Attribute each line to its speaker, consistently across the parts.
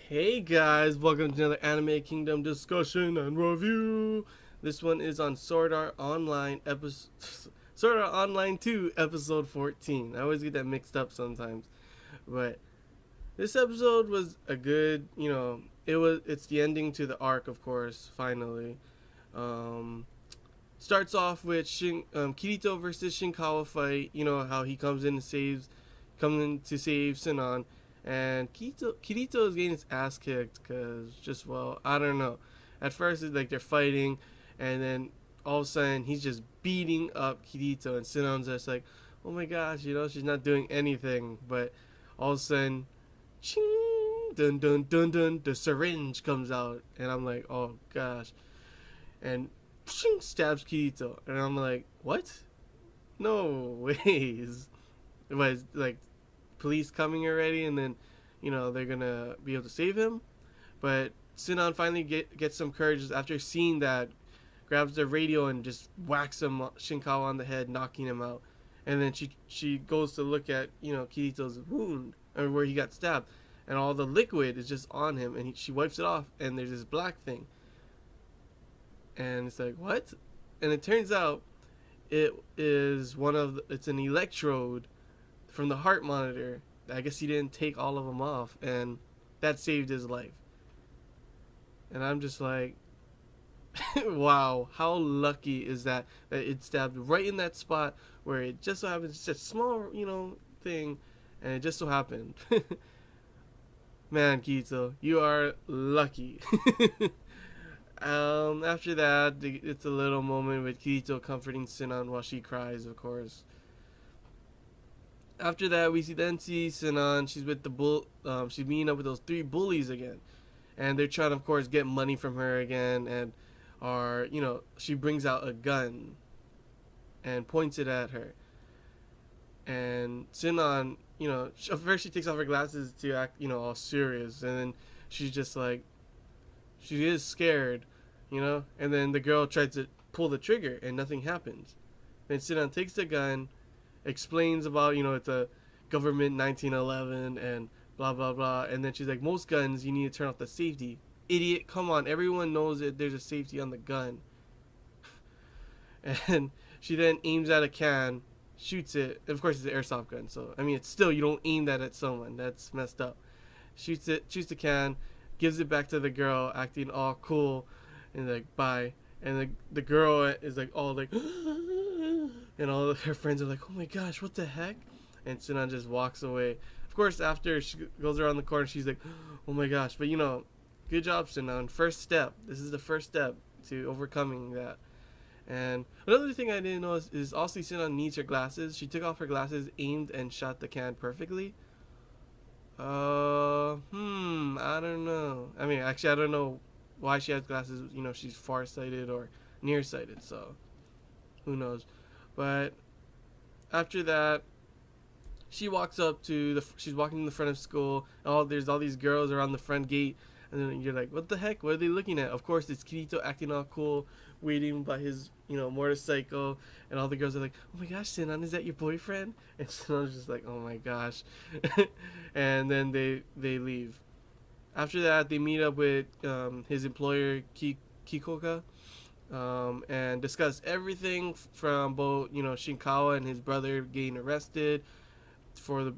Speaker 1: Hey guys, welcome to another Anime Kingdom discussion and review. This one is on Sword Art Online episode Sword Art Online 2 episode 14. I always get that mixed up sometimes. But this episode was a good, it's the ending to the arc, of course, finally. Um Starts off with Kirito versus Shinkawa fight, how he comes in to save Sinon, and Kirito is getting his ass kicked because I don't know. At first it's like they're fighting, and then all of a sudden he's just beating up Kirito, and Sinon's just like, oh my gosh, she's not doing anything, but all of a sudden, ching, dun dun dun dun, the syringe comes out, and I'm like, oh gosh, and stabs Kirito, and I'm like, what? No ways. It was like police coming already, and then they're gonna be able to save him. But Sinon finally gets some courage after seeing that, grabs the radio and just whacks him Shinkawa on the head, knocking him out. And then she goes to look at Kirito's wound or where he got stabbed, and all the liquid is just on him, and she wipes it off, and there's this black thing, and it's like, what? And it turns out it's an electrode from the heart monitor. I guess he didn't take all of them off, and that saved his life. And I'm just like, wow, how lucky is that it stabbed right in that spot where it just so happens, it's just a small, thing, and it just so happened. Man, Kito, you are lucky. After that, it's a little moment with Kirito comforting Sinon while she cries, of course. After that, we see Sinon. She's with the she's meeting up with those three bullies again, and they're trying to, of course, get money from her again. And she brings out a gun and points it at her. And Sinon, at first she takes off her glasses to act, all serious, and then she's just like, she is scared, and then the girl tries to pull the trigger and nothing happens. Then Sinon takes the gun, explains about, it's a government 1911 and blah blah blah, and then she's like, most guns you need to turn off the safety. Idiot, come on, everyone knows that there's a safety on the gun. And she then aims at a can, shoots it. Of course, it's an airsoft gun, so I mean, it's still, you don't aim that at someone. That's messed up. Shoots the can, gives it back to the girl, acting all cool, and like, bye. And the girl is like all like, and all her friends are like, oh my gosh, what the heck? And Sinon just walks away. Of course, after she goes around the corner, she's like, oh my gosh. But good job, Sinon. First step. This is the first step to overcoming that. And another thing I didn't know is also Sinon needs her glasses. She took off her glasses, aimed, and shot the can perfectly. I don't know. I mean, actually, I don't know why she has glasses. She's farsighted or nearsighted, so who knows. But after that, she's walking in the front of school, and there's all these girls around the front gate, and then you're like, what the heck? What are they looking at? Of course, it's Kirito acting all cool, waiting by his, motorcycle, and all the girls are like, oh my gosh, Sinon, is that your boyfriend? And Sinon's just like, oh my gosh. And then they leave. After that, they meet up with his employer, Kikoka, and discuss everything from both, Shinkawa and his brother getting arrested,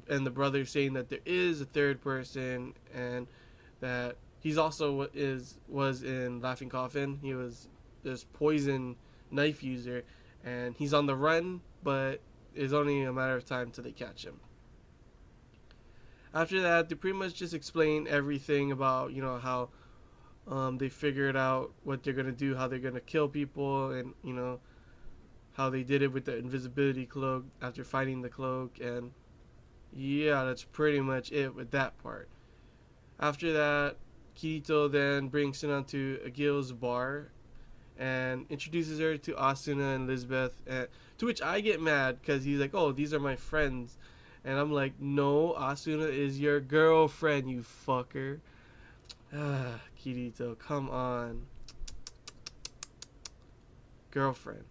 Speaker 1: and the brother saying that there is a third person, and that he's also was in Laughing Coffin. He was this poison knife user, and he's on the run, but it's only a matter of time till they catch him. After that, they pretty much just explain everything about how they figured out what they're gonna do, how they're gonna kill people, and how they did it with the invisibility cloak after finding the cloak, and yeah, that's pretty much it with that part. After that, Kirito then brings Sinon to Agil's bar and introduces her to Asuna and Lisbeth, to which I get mad because he's like, oh, these are my friends. And I'm like, no, Asuna is your girlfriend, you fucker. Ah, Kirito, come on. Girlfriend.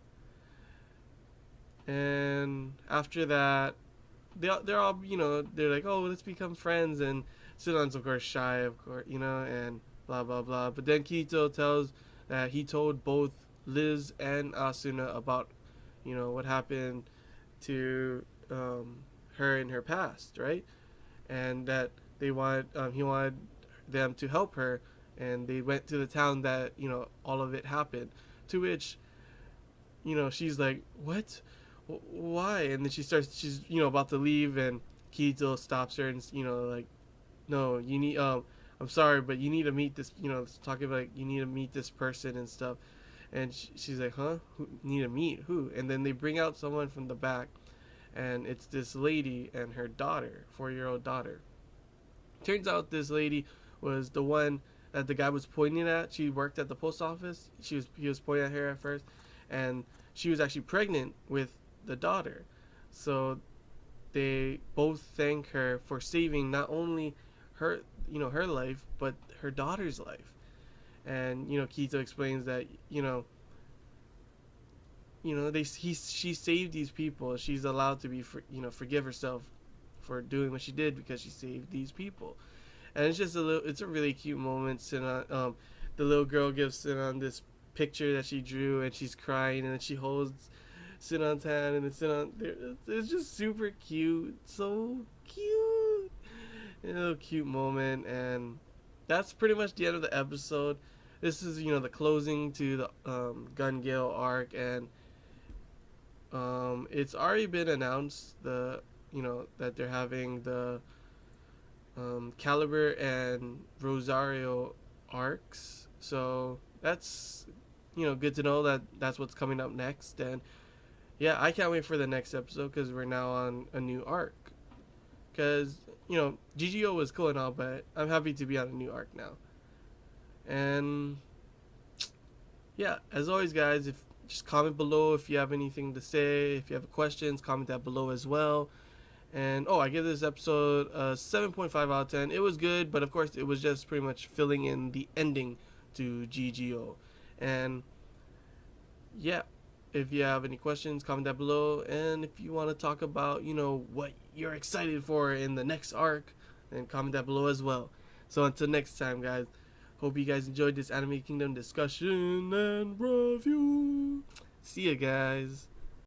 Speaker 1: And after that, they're all, they're like, oh, let's become friends. And Sinan's of course shy, of course, and blah blah blah. But then Kirito tells that he told both Liz and Asuna about, what happened to her in her past, right? And that he wanted them to help her, and they went to the town that all of it happened. To which she's like, what? Why? And then she's about to leave, and Kirito stops her and like, no, you need I'm sorry, but you need to meet this, talking about like, you need to meet this person and stuff. And she's like, huh? Who, need to meet who? And then they bring out someone from the back, and it's this lady and her daughter, 4-year-old daughter. Turns out this lady was the one that the guy was pointing at. She worked at the post office. He was pointing at her at first, and she was actually pregnant with the daughter. So they both thank her for saving not only her her life, but her daughter's life. And Kirito explains that she saved these people. She's allowed to be forgive herself for doing what she did because she saved these people. And it's a really cute moment. Sinan, the little girl gives Sinan this picture that she drew, and she's crying, and then she holds Sinan's hand, and it's just super cute, so cute, a little cute moment. And that's pretty much the end of the episode. This is the closing to the Gun Gale arc, and it's already been announced that they're having the Caliber and Rosario arcs. So that's good to know that that's what's coming up next. And yeah, I can't wait for the next episode because we're now on a new arc. Because GGO was cool and all, but I'm happy to be on a new arc now. And yeah, as always, guys, just comment below if you have anything to say. If you have questions, comment that below as well. And I give this episode a 7.5 out of 10. It was good, but of course it was just pretty much filling in the ending to GGO. And yeah, if you have any questions, comment that below. And if you want to talk about what you're excited for in the next arc, then comment that below as well. So until next time, guys, hope you guys enjoyed this Anime Kingdom discussion and review. See ya, guys.